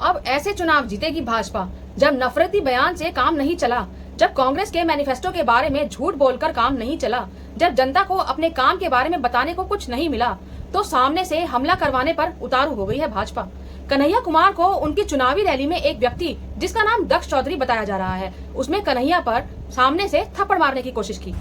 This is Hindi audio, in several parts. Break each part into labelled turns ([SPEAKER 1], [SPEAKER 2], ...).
[SPEAKER 1] अब ऐसे चुनाव जीतेगी भाजपा जब नफरती बयान से काम नहीं चला, जब कांग्रेस के मैनिफेस्टो के बारे में झूठ बोलकर काम नहीं चला, जब जनता को अपने काम के बारे में बताने को कुछ नहीं मिला, तो सामने से हमला करवाने पर उतारू हो गई है भाजपा। कन्हैया कुमार को उनकी चुनावी रैली में एक व्यक्ति जिसका नाम दक्ष चौधरी बताया जा रहा है, उसने कन्हैया पर सामने से थप्पड़ मारने की कोशिश की।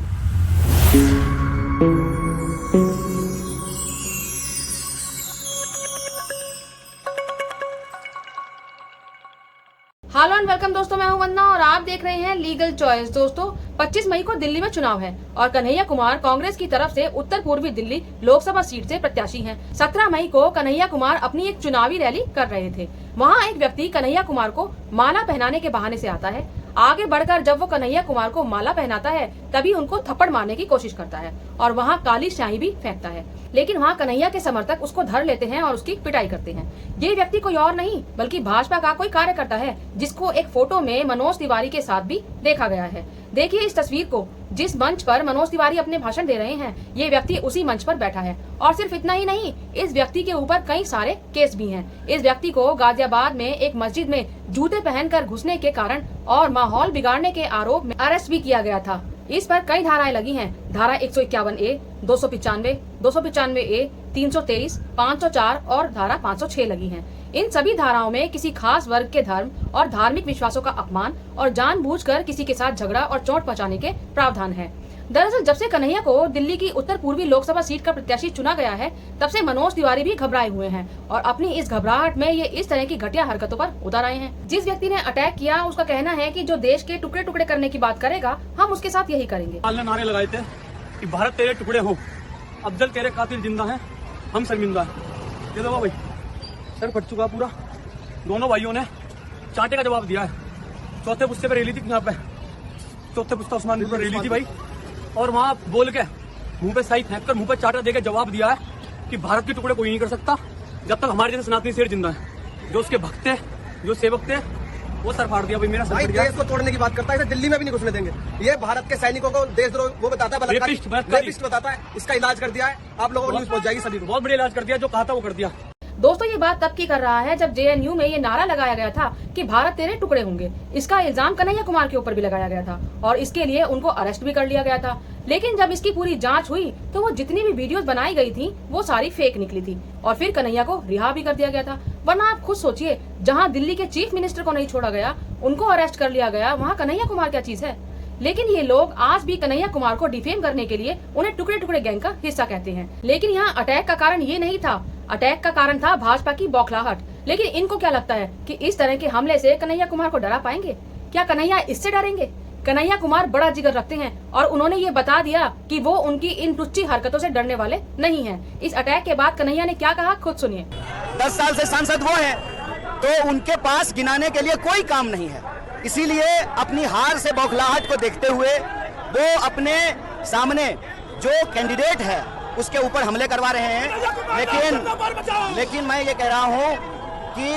[SPEAKER 1] हेलो एंड वेलकम दोस्तों, मैं हूं वंदना और आप देख रहे हैं लीगल चॉइस। दोस्तों 25 मई को दिल्ली में चुनाव है और कन्हैया कुमार कांग्रेस की तरफ से उत्तर पूर्वी दिल्ली लोकसभा सीट से प्रत्याशी हैं। 17 मई को कन्हैया कुमार अपनी एक चुनावी रैली कर रहे थे। वहां एक व्यक्ति कन्हैया कुमार को माला पहनाने के बहाने से आता है। आगे बढ़कर जब वो कन्हैया कुमार को माला पहनाता है तभी उनको थप्पड़ मारने की कोशिश करता है और वहाँ काली स्याही भी फेंकता है, लेकिन वहाँ कन्हैया के समर्थक उसको धर लेते हैं और उसकी पिटाई करते हैं। ये व्यक्ति कोई और नहीं बल्कि भाजपा का कोई कार्यकर्ता है, जिसको एक फोटो में मनोज तिवारी के साथ भी देखा गया है। देखिए इस तस्वीर को, जिस मंच पर मनोज तिवारी अपने भाषण दे रहे हैं, ये व्यक्ति उसी मंच पर बैठा है। और सिर्फ इतना ही नहीं, इस व्यक्ति के ऊपर कई सारे केस भी हैं। इस व्यक्ति को गाजियाबाद में एक मस्जिद में जूते पहनकर घुसने के कारण और माहौल बिगाड़ने के आरोप में अरेस्ट भी किया गया था। इस पर कई धाराएं लगी हैं। धारा 151A, 295, 295A, 323, 504 और धारा 506 लगी हैं। इन सभी धाराओं में किसी खास वर्ग के धर्म और धार्मिक विश्वासों का अपमान और जानबूझकर किसी के साथ झगड़ा और चोट पहुंचाने के प्रावधान है। दरअसल जब से कन्हैया को दिल्ली की उत्तर पूर्वी लोकसभा सीट का प्रत्याशी चुना गया है, तब से मनोज तिवारी भी घबराए हुए हैं और अपनी इस घबराहट में ये इस तरह की घटिया हरकतों पर उतर आए हैं। जिस व्यक्ति ने अटैक किया उसका कहना है कि जो देश के टुकड़े टुकड़े करने की बात करेगा, हम उसके साथ यही करेंगे।
[SPEAKER 2] नारे लगाए थे कि भारत तेरे टुकड़े हो, अफजल तेरे कातिल जिंदा हैं, हम शर्मिंदा हैं। ये दो भाई सर फट चुका पूरा। दोनों भाइयों ने चांटे का जवाब दिया है। चौथे पुस्ते पे रैली थी यहाँ पे, चौथे पुस्ता उस्मान पर रैली थी भाई, और वहाँ बोल के मुंह पे साई फेंक कर मुंह पे चाटा देकर जवाब दिया है कि भारत के टुकड़े कोई नहीं कर सकता जब तक हमारे जैसे सनातनी शेर जिंदा है। जो उसके भक्त थे, जो सेवक थे, वो सर फाड़ दिया भाई। मेरा
[SPEAKER 3] भाई देश को तोड़ने की बात करता है, इसे दिल्ली में भी नहीं घुसने देंगे। ये भारत के सैनिकों को देशद्रोह वो बताता है, रेपिस्ट बताता है। इसका इलाज कर दिया है, आप लोगों को न्यूज पहुंच जाएगी सभी को।
[SPEAKER 2] बहुत बढ़िया इलाज कर दिया, जो कहा था वो कर दिया।
[SPEAKER 1] दोस्तों ये बात तब की कर रहा है जब JNU में ये नारा लगाया गया था कि भारत तेरे टुकड़े होंगे। इसका इल्जाम कन्हैया कुमार के ऊपर भी लगाया गया था और इसके लिए उनको अरेस्ट भी कर लिया गया था। लेकिन जब इसकी पूरी जांच हुई तो वो जितनी भी वीडियोस बनाई गई थी वो सारी फेक निकली थी और फिर कन्हैया को रिहा भी कर दिया गया था। वरना आप खुद सोचिए, जहाँ दिल्ली के चीफ मिनिस्टर को नहीं छोड़ा गया, उनको अरेस्ट कर लिया गया, वहाँ कन्हैया कुमार क्या चीज है। लेकिन ये लोग आज भी कन्हैया कुमार को डिफेम करने के लिए उन्हें टुकड़े टुकड़े गैंग का हिस्सा कहते हैं। लेकिन यहाँ अटैक का कारण ये नहीं था, अटैक का कारण था भाजपा की बौखलाहट। लेकिन इनको क्या लगता है कि इस तरह के हमले से कन्हैया कुमार को डरा पाएंगे? क्या कन्हैया इससे डरेंगे? कन्हैया कुमार बड़ा जिगर रखते हैं और उन्होंने ये बता दिया कि वो उनकी इन टुच्ची हरकतों से डरने वाले नहीं हैं। इस अटैक के बाद कन्हैया ने क्या कहा, खुद सुनिए।
[SPEAKER 4] 10 साल से सांसद वो हैं तो उनके पास गिनाने के लिए कोई काम नहीं है, इसीलिए अपनी हार से बौखलाहट को देखते हुए वो अपने सामने जो कैंडिडेट है उसके ऊपर हमले करवा रहे हैं। लेकिन मैं ये कह रहा हूँ कि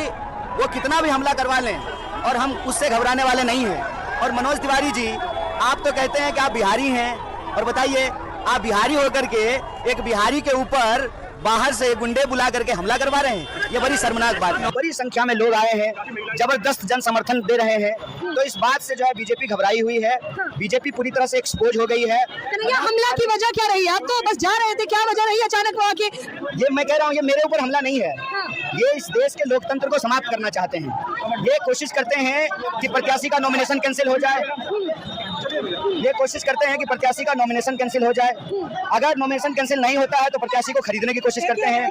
[SPEAKER 4] वो कितना भी हमला करवा लें और हम उससे घबराने वाले नहीं हैं। और मनोज तिवारी जी, आप तो कहते हैं कि आप बिहारी हैं, और बताइए आप बिहारी होकर के एक बिहारी के ऊपर बाहर से गुंडे बुला करके हमला करवा रहे हैं। ये बड़ी शर्मनाक बात है। बड़ी संख्या में लोग आए हैं, जबरदस्त जन समर्थन दे रहे हैं, तो इस बात से जो है बीजेपी घबराई हुई है। बीजेपी पूरी तरह से एक्सपोज हो गई है।
[SPEAKER 5] कन्हैया हमला की वजह क्या रही? आप तो बस जा रहे थे, क्या वजह रही अचानक वो आके?
[SPEAKER 4] ये मैं कह रहा हूँ, ये मेरे ऊपर हमला नहीं है। ये इस देश के लोकतंत्र को समाप्त करना चाहते हैं। ये कोशिश करते हैं कि प्रत्याशी का नॉमिनेशन कैंसिल हो जाए। ये कोशिश करते हैं कि प्रत्याशी का नॉमिनेशन कैंसिल हो जाए। अगर नॉमिनेशन कैंसिल नहीं होता है तो प्रत्याशी को खरीदने की कोशिश करते हैं।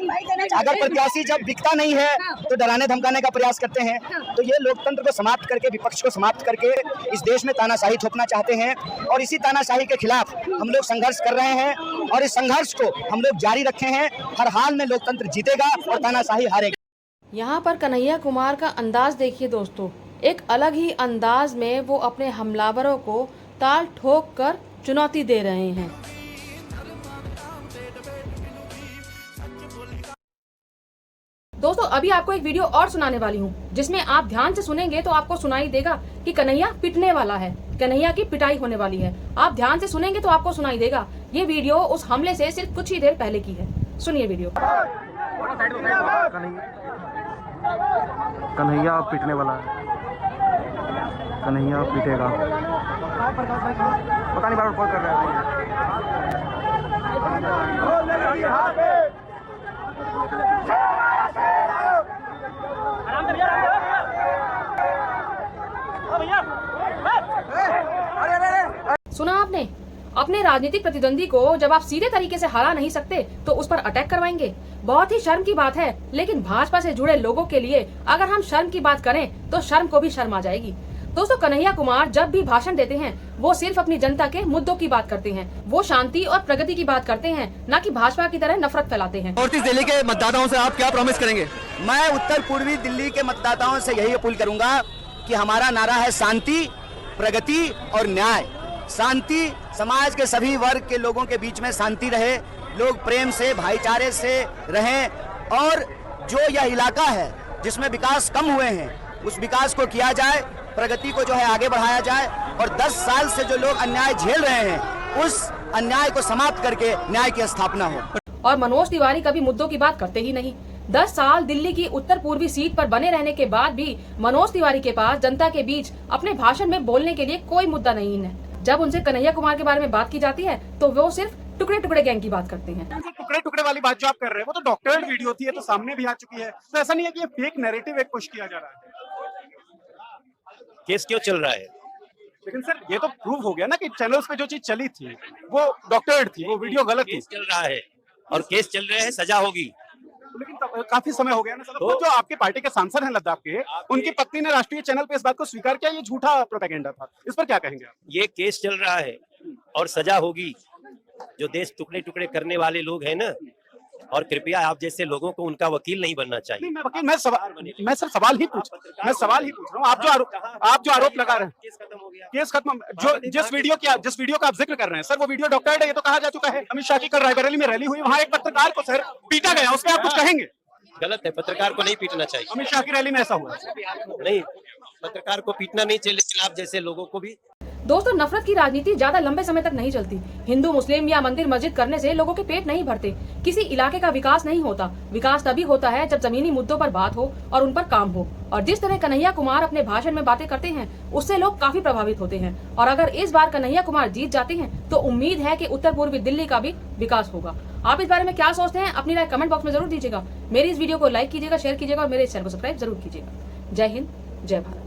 [SPEAKER 4] अगर प्रत्याशी जब बिकता नहीं है तो डराने धमकाने का प्रयास करते हैं। तो ये लोकतंत्र को समाप्त करके, विपक्ष को समाप्त करके इस देश में तानाशाही थोपना चाहते हैं और इसी तानाशाही के खिलाफ हम लोग संघर्ष कर रहे हैं और इस संघर्ष को हम लोग जारी रखे हैं। हर हाल में लोकतंत्र जीतेगा और तानाशाही हारेगा।
[SPEAKER 1] यहाँ पर कन्हैया कुमार का अंदाज देखिए दोस्तों, एक अलग ही अंदाज में वो अपने हमलावरों को ताल ठोक कर चुनौती दे रहे हैं। दोस्तों अभी आपको एक वीडियो और सुनाने वाली हूँ, जिसमें आप ध्यान से सुनेंगे तो आपको सुनाई देगा कि कन्हैया पिटने वाला है, कन्हैया की पिटाई होने वाली है। आप ध्यान से सुनेंगे तो आपको सुनाई देगा। ये वीडियो उस हमले से सिर्फ कुछ ही देर पहले की है। सुनिए वीडियो।
[SPEAKER 6] कन्हैया अब पीटने वाला है, कन्हैया अब पीटेगा। पता नहीं बार कॉल कर रहा है।
[SPEAKER 1] सुना आपने, अपने राजनीतिक प्रतिद्वंदी को जब आप सीधे तरीके से हरा नहीं सकते तो उस पर अटैक करवाएंगे। बहुत ही शर्म की बात है, लेकिन भाजपा से जुड़े लोगों के लिए अगर हम शर्म की बात करें तो शर्म को भी शर्म आ जाएगी। दोस्तों, कन्हैया कुमार जब भी भाषण देते हैं वो सिर्फ अपनी जनता के मुद्दों की बात करते हैं। वो शांति और प्रगति की बात करते हैं, न कि भाजपा की तरह नफरत फैलाते हैं।
[SPEAKER 3] नॉर्थ ईस्ट दिल्ली के मतदाताओं से आप क्या प्रॉमिस करेंगे?
[SPEAKER 4] मैं उत्तर पूर्वी दिल्ली के मतदाताओं से यही अपील करूंगा कि हमारा नारा है शांति, प्रगति और न्याय। शांति, समाज के सभी वर्ग के लोगों के बीच में शांति रहे, लोग प्रेम से, भाईचारे से रहें, और जो यह इलाका है जिसमें विकास कम हुए हैं उस विकास को किया जाए, प्रगति को जो है आगे बढ़ाया जाए, और 10 साल से जो लोग अन्याय झेल रहे हैं उस अन्याय को समाप्त करके न्याय की स्थापना हो।
[SPEAKER 1] और मनोज तिवारी कभी मुद्दों की बात करते ही नहीं। 10 साल दिल्ली की उत्तर पूर्वी सीट पर बने रहने के बाद भी मनोज तिवारी के पास जनता के बीच अपने भाषण में बोलने के लिए कोई मुद्दा नहीं है। जब उनसे कन्हैया कुमार के बारे में बात की जाती है तो वो सिर्फ टुकड़े टुकड़े गैंग की बात करते हैं।
[SPEAKER 7] टुकड़े टुकड़े वाली बात जो आप कर रहे हैं वो तो डॉक्टरेट वीडियो थी, ये तो सामने भी आ चुकी है। तो ऐसा नहीं है कि ये फेक नैरेटिव एक पुश किया जा रहा है।
[SPEAKER 8] केस क्यों चल रहा है?
[SPEAKER 7] लेकिन सर ये तो प्रूव हो गया ना कि चैनल्स पे जो चीज चली थी वो डॉक्टरेट थी, वो वीडियो गलत थी।
[SPEAKER 8] केस चल रहा है और केस चल रहे हैं, सजा होगी।
[SPEAKER 7] लेकिन काफी समय हो गया ना सर। तो जो आपके पार्टी के सांसद हैं लद्दाख के, उनकी पत्नी ने राष्ट्रीय चैनल पे इस बात को स्वीकार किया, ये झूठा प्रोपेगेंडा था। इस पर क्या कहेंगे आप?
[SPEAKER 8] ये केस चल रहा है और सजा होगी। जो देश टुकड़े टुकड़े करने वाले लोग हैं ना, और कृपया आप जैसे लोगों को उनका वकील नहीं बनना चाहिए।
[SPEAKER 7] नहीं, मैं वकील, मैं सर सवाल ही पूछ रहा हूँ। आप जो आरोप लगा रहे हैं,
[SPEAKER 8] केस खत्म हो गया।
[SPEAKER 7] केस खत्म। जो जिस वीडियो का आप जिक्र कर रहे हैं सर, वो वीडियो डॉक्टरेट है, ये तो कहा जा चुका है। अमित शाह की कल रायबरेली में रैली हुई, वहाँ एक पत्रकार को सर पीटा गया, उस पर आप कुछ कहेंगे?
[SPEAKER 8] गलत है, पत्रकार को नहीं पीटना चाहिए।
[SPEAKER 7] अमित शाह की रैली में ऐसा हुआ
[SPEAKER 8] नहीं, पत्रकार को पीटना नहीं चाहिए, लेकिन आप जैसे लोगों को भी।
[SPEAKER 1] दोस्तों, नफरत की राजनीति ज्यादा लंबे समय तक नहीं चलती। हिंदू मुस्लिम या मंदिर मस्जिद करने से लोगों के पेट नहीं भरते, किसी इलाके का विकास नहीं होता। विकास तभी होता है जब जमीनी मुद्दों पर बात हो और उन पर काम हो। और जिस तरह कन्हैया कुमार अपने भाषण में बातें करते हैं उससे लोग काफी प्रभावित होते हैं। और अगर इस बार कन्हैया कुमार जीत जाते हैं तो उम्मीद है कि उत्तर पूर्वी दिल्ली का भी विकास होगा। आप इस बारे में क्या सोचते हैं? अपनी राय कमेंट बॉक्स में जरूर दीजिएगा। मेरी इस वीडियो को लाइक कीजिएगा, शेयर कीजिएगा और मेरे चैनल को सब्सक्राइब जरूर कीजिएगा। जय हिंद, जय भारत।